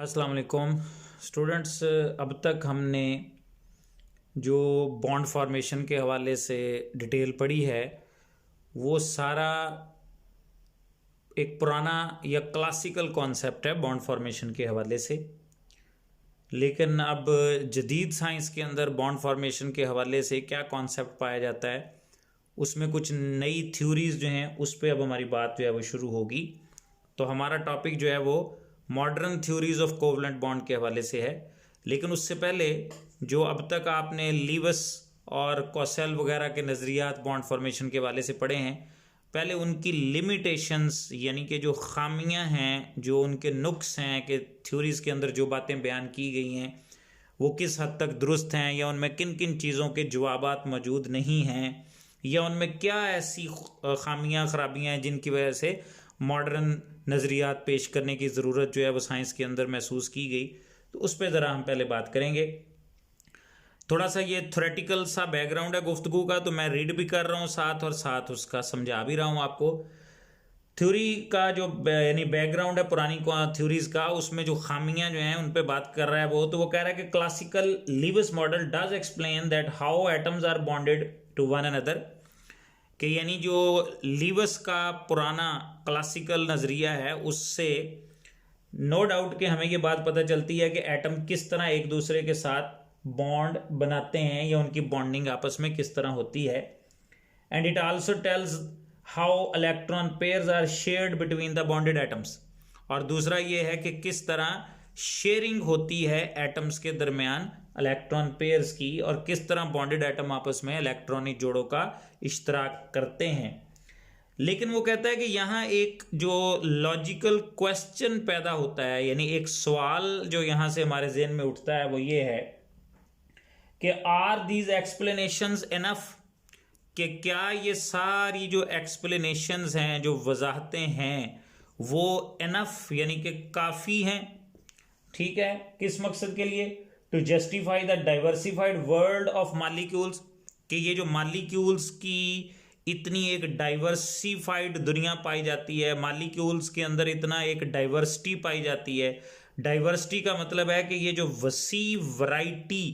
अस्सलाम वालेकुम स्टूडेंट्स। अब तक हमने जो बॉन्ड फॉर्मेशन के हवाले से डिटेल पढ़ी है वो सारा एक पुराना या क्लासिकल कॉन्सेप्ट है बॉन्ड फॉर्मेशन के हवाले से। लेकिन अब जदीद साइंस के अंदर बॉन्ड फॉर्मेशन के हवाले से क्या कॉन्सेप्ट पाया जाता है, उसमें कुछ नई थ्योरीज जो हैं उस पर अब हमारी बात जो है वो शुरू होगी। तो हमारा टॉपिक जो है वो modern theories of covalent bond के हवाले से है। लेकिन उससे पहले जो अब तक आपने लीवस और कॉसेल वगैरह के नज़रियात बॉन्ड फॉर्मेशन के हवाले से पढ़े हैं, पहले उनकी लिमिटेशंस यानी कि जो खामियां हैं, जो उनके नुक्स हैं कि थ्योरीज के अंदर जो बातें बयान की गई हैं वो किस हद तक दुरुस्त हैं या उनमें किन किन चीज़ों के जवाबात मौजूद नहीं हैं या उनमें क्या ऐसी खामियां खराबियां हैं जिनकी वजह से मॉडर्न नज़रियात पेश करने की ज़रूरत जो है वो साइंस के अंदर महसूस की गई। तो उस पर ज़रा हम पहले बात करेंगे। थोड़ा सा ये थ्योरेटिकल सा बैकग्राउंड है गुफ्तगू का, तो मैं रीड भी कर रहा हूँ साथ और साथ उसका समझा भी रहा हूँ आपको। थ्योरी का जो यानी बैकग्राउंड है पुरानी थ्योरीज का, उसमें जो खामियां जो हैं उन पे बात कर रहा है वो। तो वो कह रहा है कि classical Lewis model does explain that how atoms are bonded to one another, कि यानी जो लीवस का पुराना क्लासिकल नज़रिया है उससे नो डाउट कि हमें ये बात पता चलती है कि एटम किस तरह एक दूसरे के साथ बॉन्ड बनाते हैं या उनकी बॉन्डिंग आपस में किस तरह होती है। And it also tells how electron pairs are shared between the bonded atoms. और दूसरा ये है कि किस तरह शेयरिंग होती है एटम्स के दरमियान इलेक्ट्रॉन पेयर्स की और किस तरह बॉन्डेड एटम आपस में इलेक्ट्रॉनिक जोड़ों का इश्तराक करते हैं। लेकिन वो कहता है कि यहाँ एक जो लॉजिकल क्वेश्चन पैदा होता है, यानी एक सवाल जो यहाँ से हमारे ज़हन में उठता है वो ये है कि आर दीज एक्सप्लेनेशंस इनफ, कि क्या ये सारी जो एक्सप्लेनेशंस हैं, जो वजाहतें हैं वो इनफ यानी कि काफ़ी हैं। ठीक है, किस मकसद के लिए? To justify the diversified world of molecules, कि ये जो मालिक्यूल्स की इतनी एक डाइवर्सिफाइड दुनिया पाई जाती है, मालिक्यूल्स के अंदर इतना एक डाइवर्सिटी पाई जाती है। डाइवर्सिटी का मतलब है कि ये जो वसी वैरायटी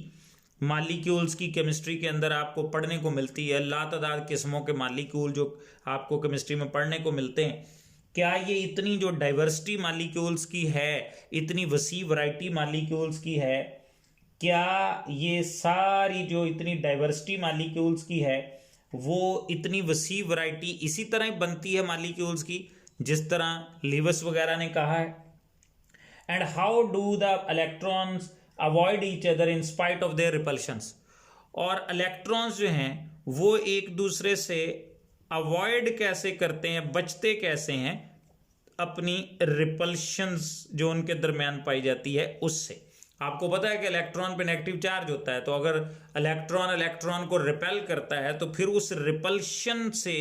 मालिक्यूल्स की केमिस्ट्री के अंदर आपको पढ़ने को मिलती है, लातादाद किस्मों के मालिक्यूल जो आपको केमिस्ट्री में पढ़ने को मिलते हैं, क्या ये इतनी जो डाइवर्सिटी मालिक्यूल्स की है, इतनी वसी वैरायटी मालिक्यूल्स की है, क्या ये सारी जो इतनी डाइवर्सिटी मालिक्यूल्स की है वो इतनी वसी वैरायटी इसी तरह बनती है मालिक्यूल्स की जिस तरह लीवस वगैरह ने कहा है? And how do the electrons avoid each other in spite of their repulsions, और इलेक्ट्रॉन्स जो हैं वो एक दूसरे से अवॉइड कैसे करते हैं, बचते कैसे हैं अपनी रिपल्शंस जो उनके दरमियान पाई जाती है उससे। आपको पता है कि इलेक्ट्रॉन पे नेगेटिव चार्ज होता है, तो अगर इलेक्ट्रॉन को रिपेल करता है तो फिर उस रिपल्शन से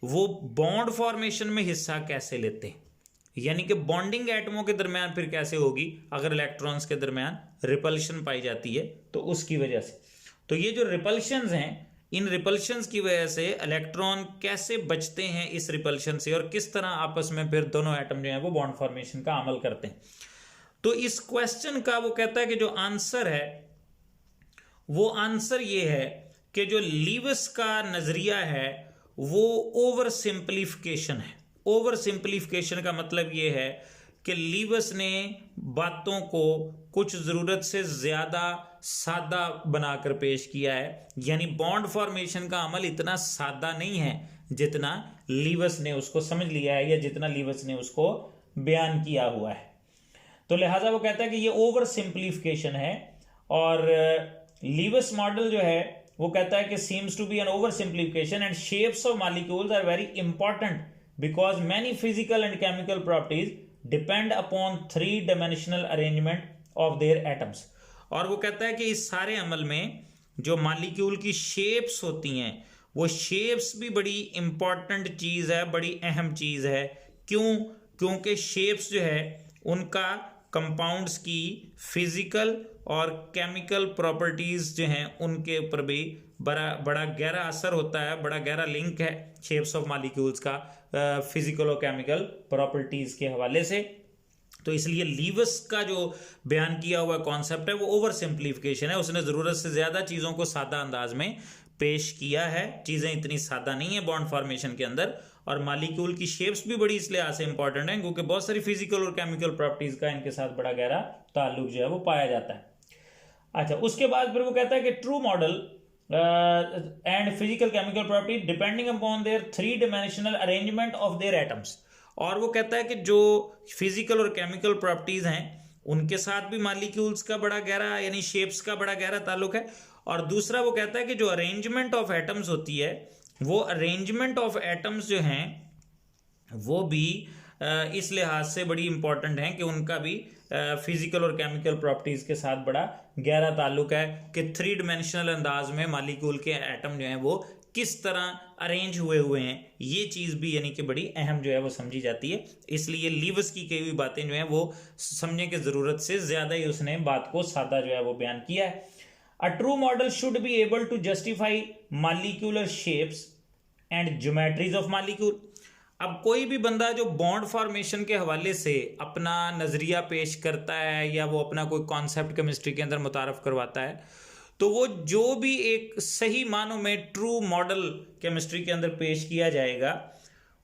वो बॉन्ड फॉर्मेशन में हिस्सा कैसे लेते हैं, यानी कि बॉन्डिंग एटमों के दरमियान फिर कैसे होगी अगर इलेक्ट्रॉन्स के दरमियान रिपल्शन पाई जाती है तो उसकी वजह से। तो ये जो रिपल्शंस हैं, इन रिपल्शंस की वजह से इलेक्ट्रॉन कैसे बचते हैं इस रिपल्शन से और किस तरह आपस में फिर दोनों एटम जो हैं वो बॉन्ड फॉर्मेशन का अमल करते हैं। तो इस क्वेश्चन का वो कहता है कि जो आंसर है वो आंसर ये है कि जो लीवस का नजरिया है वो ओवर सिंप्लीफिकेशन है। ओवर सिंप्लीफिकेशन का मतलब ये है कि लीवस ने बातों को कुछ ज़रूरत से ज़्यादा सादा बनाकर पेश किया है, यानी बॉन्ड फॉर्मेशन का अमल इतना सादा नहीं है जितना लीवस ने उसको समझ लिया है या जितना लीवस ने उसको बयान किया हुआ है। तो लिहाजा वो कहता है कि ये ओवर सिंप्लीफिकेशन है। और लीवस मॉडल जो है वो कहता है कि seems to be an over simplification and shapes of molecules are very important because many physical and chemical properties depend upon three dimensional arrangement of their atoms. और वो कहता है कि इस सारे अमल में जो मॉलिक्यूल की शेप्स होती हैं वो शेप्स भी बड़ी इंपॉर्टेंट चीज़ है, बड़ी अहम चीज़ है। क्यों? क्योंकि शेप्स जो है उनका कंपाउंड्स की फिजिकल और केमिकल प्रॉपर्टीज जो हैं उनके ऊपर भी बड़ा गहरा असर होता है, बड़ा गहरा लिंक है शेप्स ऑफ मॉलिक्यूल्स का फिजिकल और केमिकल प्रॉपर्टीज के हवाले से। तो इसलिए लीवस का जो बयान किया हुआ कॉन्सेप्ट है वो ओवर सिंप्लीफिकेशन है, उसने ज़रूरत से ज़्यादा चीज़ों को सादा अंदाज में पेश किया है। चीज़ें इतनी सादा नहीं है बॉन्ड फॉर्मेशन के अंदर, और मालिक्यूल की शेप्स भी बड़ी इस लिहाज से इंपॉर्टेंट है क्योंकि बहुत सारी फिजिकल और केमिकल प्रॉपर्टीज का इनके साथ बड़ा गहरा ताल्लुक जो है वो पाया जाता है। अच्छा, उसके बाद फिर वो कहता है कि true model and physical chemical property depending upon their 3 dimensional arrangement of their atoms. और वो कहता है कि जो फिजिकल और केमिकल प्रॉपर्टीज हैं उनके साथ भी मालिक्यूल्स का बड़ा गहरा यानी शेप्स का बड़ा गहरा ताल्लुक है। और दूसरा वो कहता है कि जो अरेंजमेंट ऑफ एटम्स होती है वो अरेंजमेंट ऑफ एटम्स जो हैं वो भी इस लिहाज से बड़ी इंपॉर्टेंट है कि उनका भी फिजिकल और केमिकल प्रॉपर्टीज के साथ बड़ा गहरा ताल्लुक है कि 3 डायमेंशनल अंदाज में मालिक्यूल के एटम जो हैं वो किस तरह अरेंज हुए हैं, ये चीज़ भी यानी कि बड़ी अहम जो है वो समझी जाती है। इसलिए लीवस की कई हुई बातें जो हैं वो समझने की ज़रूरत से ज़्यादा ही उसने बात को सादा जो है वो बयान किया है। A true model should be able to justify molecular shapes and geometries of molecule. अब कोई भी बंदा जो बॉन्ड फॉर्मेशन के हवाले से अपना नज़रिया पेश करता है या वो अपना कोई कॉन्सेप्ट केमिस्ट्री के अंदर मुतारफ़ करवाता है, तो वो जो भी एक सही मानों में ट्रू मॉडल केमिस्ट्री के अंदर पेश किया जाएगा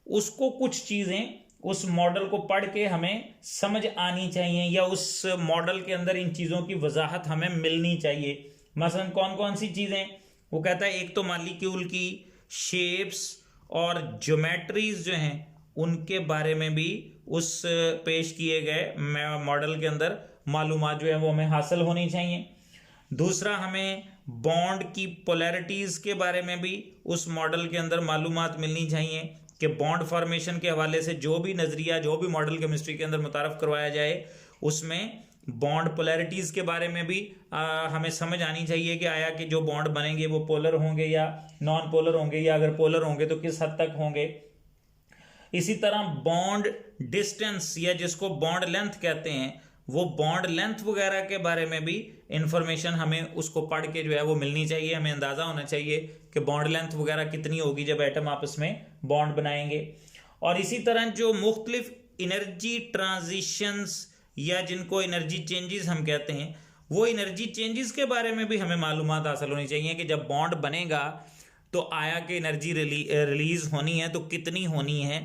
उसको कुछ चीज़ें उस मॉडल को पढ़ के हमें समझ आनी चाहिए या उस मॉडल के अंदर इन चीज़ों की वजाहत हमें मिलनी चाहिए। मसलन कौन कौन सी चीज़ें, वो कहता है एक तो मॉलिक्यूल की शेप्स और ज्योमेट्रीज जो हैं उनके बारे में भी उस पेश किए गए मॉडल के अंदर मालूमात जो है वो हमें हासिल होनी चाहिए। दूसरा, हमें बॉन्ड की पोलैरिटीज़ के बारे में भी उस मॉडल के अंदर मालूमात मिलनी चाहिए कि बॉन्ड फॉर्मेशन के हवाले से जो भी नज़रिया जो भी मॉडल केमिस्ट्री के अंदर मुतारफ़ करवाया जाए उसमें बॉन्ड पोलैरिटीज़ के बारे में भी हमें समझ आनी चाहिए कि आया कि जो बॉन्ड बनेंगे वो पोलर होंगे या नॉन पोलर होंगे, या अगर पोलर होंगे तो किस हद तक होंगे। इसी तरह बॉन्ड डिस्टेंस या जिसको बॉन्ड लेंथ कहते हैं वो बॉन्ड लेंथ वगैरह के बारे में भी इंफॉर्मेशन हमें उसको पढ़ के जो है वो मिलनी चाहिए। हमें अंदाज़ा होना चाहिए कि बॉन्ड लेंथ वगैरह कितनी होगी जब एटम आपस में बॉन्ड बनाएंगे। और इसी तरह जो मुख्तलिफ एनर्जी ट्रांजिशंस या जिनको एनर्जी चेंजेस हम कहते हैं वो एनर्जी चेंजेस के बारे में भी हमें मालूमात हासिल होनी चाहिए कि जब बॉन्ड बनेगा तो आया कि एनर्जी रिलीज होनी है तो कितनी होनी है,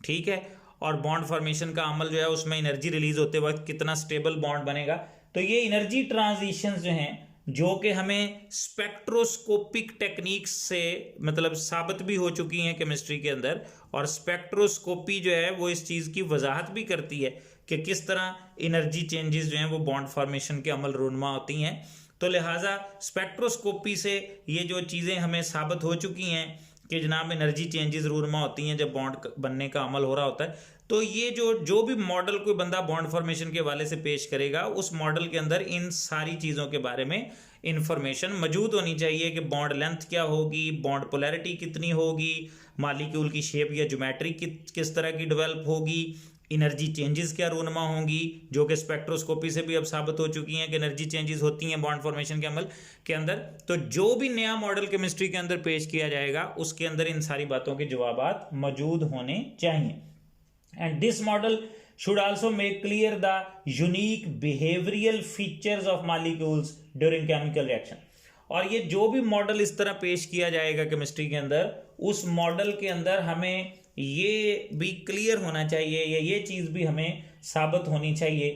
ठीक है। और बॉन्ड फॉर्मेशन का अमल जो है उसमें एनर्जी रिलीज होते वक्त कितना स्टेबल बॉन्ड बनेगा। तो ये एनर्जी ट्रांजिशंस जो हैं जो कि हमें स्पेक्ट्रोस्कोपिक टेक्निक्स से मतलब साबित भी हो चुकी हैं केमिस्ट्री के अंदर, और स्पेक्ट्रोस्कोपी जो है वो इस चीज़ की वजाहत भी करती है कि किस तरह एनर्जी चेंजेस जो हैं वो बॉन्ड फॉर्मेशन के अमल रूनमा होती हैं। तो लिहाजा स्पेक्ट्रोस्कोपी से ये जो चीज़ें हमें साबित हो चुकी हैं कि जनाब एनर्जी चेंजेस रूनमा होती हैं जब बॉन्ड बनने का अमल हो रहा होता है। तो ये जो भी मॉडल कोई बंदा बॉन्ड फॉर्मेशन के हवाले से पेश करेगा उस मॉडल के अंदर इन सारी चीज़ों के बारे में इंफॉर्मेशन मौजूद होनी चाहिए कि बॉन्ड लेंथ क्या होगी, बॉन्ड पोलैरिटी कितनी होगी, मॉलिक्यूल की शेप या ज्योमेट्री किस तरह की डेवलप होगी, एनर्जी चेंजेस क्या रूनमा होंगी, जो कि स्पेक्ट्रोस्कोपी से भी अब साबित हो चुकी हैं कि एनर्जी चेंजेस होती हैं बॉन्ड फॉर्मेशन के अमल के अंदर। तो जो भी नया मॉडल केमिस्ट्री के अंदर पेश किया जाएगा उसके अंदर इन सारी बातों के जवाबात मौजूद होने चाहिए। And this model should also make clear the unique behavioral features of molecules during chemical reaction। और ये जो भी मॉडल इस तरह पेश किया जाएगा केमिस्ट्री के अंदर उस मॉडल के अंदर हमें ये भी क्लियर होना चाहिए या ये चीज़ भी हमें साबित होनी चाहिए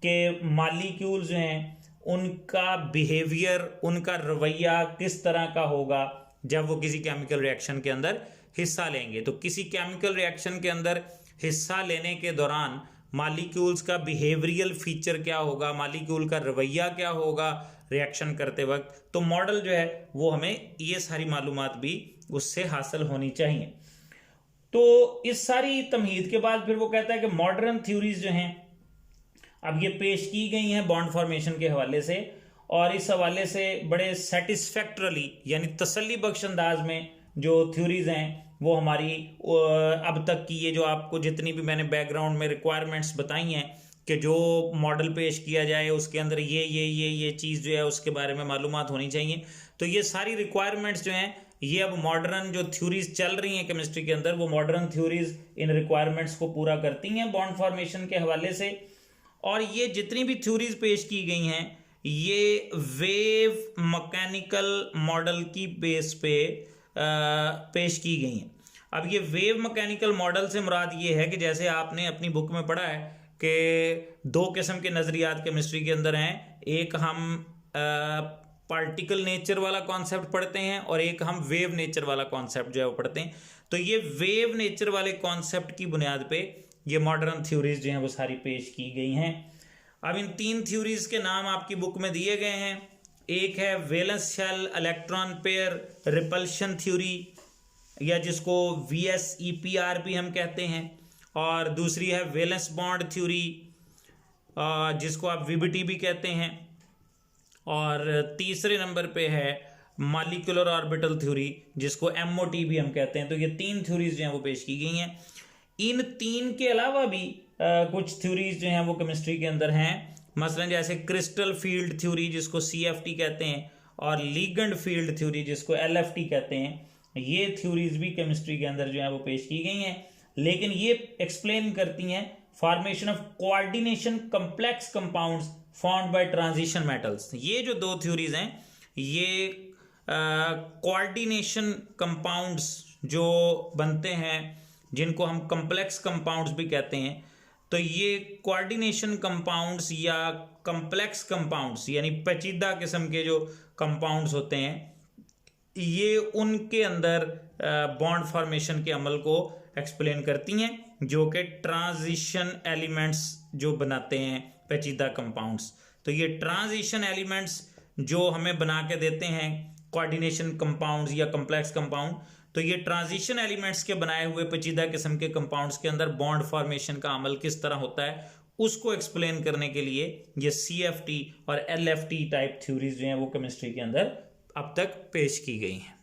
कि मॉलिक्यूल्स जो हैं उनका बिहेवियर, उनका रवैया किस तरह का होगा जब वो किसी केमिकल रिएक्शन के अंदर हिस्सा लेंगे। तो किसी केमिकल रिएक्शन के अंदर हिस्सा लेने के दौरान मॉलिक्यूल्स का बिहेवियरल फीचर क्या होगा, मॉलिक्यूल का रवैया क्या होगा रिएक्शन करते वक्त, तो मॉडल जो है वो हमें ये सारी मालूमात भी उससे हासिल होनी चाहिए। तो इस सारी तमहीद के बाद फिर वो कहता है कि मॉडर्न थ्योरीज जो हैं अब ये पेश की गई हैं बॉन्ड फॉर्मेशन के हवाले से, और इस हवाले से बड़े सेटिस्फैक्टरली यानी तसल्ली बख्श अंदाज में जो थ्योरीज हैं वो हमारी अब तक की ये जो आपको जितनी भी मैंने बैकग्राउंड में रिक्वायरमेंट्स बताई हैं कि जो मॉडल पेश किया जाए उसके अंदर ये चीज़ जो है उसके बारे में मालूमात होनी चाहिए। तो ये सारी रिक्वायरमेंट्स जो हैं ये अब मॉडर्न जो थ्योरीज चल रही हैं केमिस्ट्री के अंदर वो मॉडर्न थ्योरीज इन रिक्वायरमेंट्स को पूरा करती हैं बॉन्ड फॉर्मेशन के हवाले से। और ये जितनी भी थ्योरीज पेश की गई हैं ये वेव मैकेनिकल मॉडल की बेस पे पेश की गई हैं। अब ये वेव मैकेनिकल मॉडल से मुराद ये है कि जैसे आपने अपनी बुक में पढ़ा है कि दो किस्म के नज़रियात केमिस्ट्री के अंदर हैं, एक हम पार्टिकल नेचर वाला कॉन्सेप्ट पढ़ते हैं और एक हम वेव नेचर वाला कॉन्सेप्ट जो है वो पढ़ते हैं। तो ये वेव नेचर वाले कॉन्सेप्ट की बुनियाद पे ये मॉडर्न थ्योरीज जो हैं वो सारी पेश की गई हैं। अब इन 3 थ्योरीज के नाम आपकी बुक में दिए गए हैं। एक है valence shell electron pair repulsion theory, या जिसको VSEPR भी हम कहते हैं, और दूसरी है वैलेंस बॉन्ड थ्योरी जिसको आप VBT भी कहते हैं, और तीसरे नंबर पे है मॉलिक्यूलर ऑर्बिटल थ्योरी जिसको MOT भी हम कहते हैं। तो ये 3 थ्योरीज जो हैं वो पेश की गई हैं। इन 3 के अलावा भी कुछ थ्योरीज जो हैं वो केमिस्ट्री के अंदर हैं, मसलन जैसे क्रिस्टल फील्ड थ्योरी जिसको CFT कहते हैं और लिगेंड फील्ड थ्योरी जिसको LFT कहते हैं। ये थ्योरीज भी केमिस्ट्री के अंदर जो है वो पेश की गई हैं, लेकिन ये एक्सप्लेन करती हैं formation of coordination complex compounds formed by transition metals. ये जो 2 थ्योरीज हैं ये कोऑर्डिनेशन कंपाउंड्स जो बनते हैं जिनको हम कम्प्लेक्स कंपाउंड्स भी कहते हैं, तो ये कोऑर्डिनेशन कंपाउंड्स या कम्प्लेक्स कंपाउंड्स यानी पेचीदा किस्म के जो कंपाउंड्स होते हैं ये उनके अंदर बॉन्ड फॉर्मेशन के अमल को एक्सप्लेन करती हैं, जो कि ट्रांजिशन एलिमेंट्स जो बनाते हैं पेचीदा कंपाउंड्स। तो ये ट्रांजिशन एलिमेंट्स जो हमें बना के देते हैं कोऑर्डिनेशन कंपाउंड्स या कम्प्लेक्स कंपाउंड, तो ये ट्रांजिशन एलिमेंट्स के बनाए हुए पेचीदा किस्म के कंपाउंड्स के अंदर बॉन्ड फॉर्मेशन का अमल किस तरह होता है उसको एक्सप्लेन करने के लिए ये CFT और LFT टाइप थ्योरीज जो हैं वो केमिस्ट्री के अंदर अब तक पेश की गई हैं।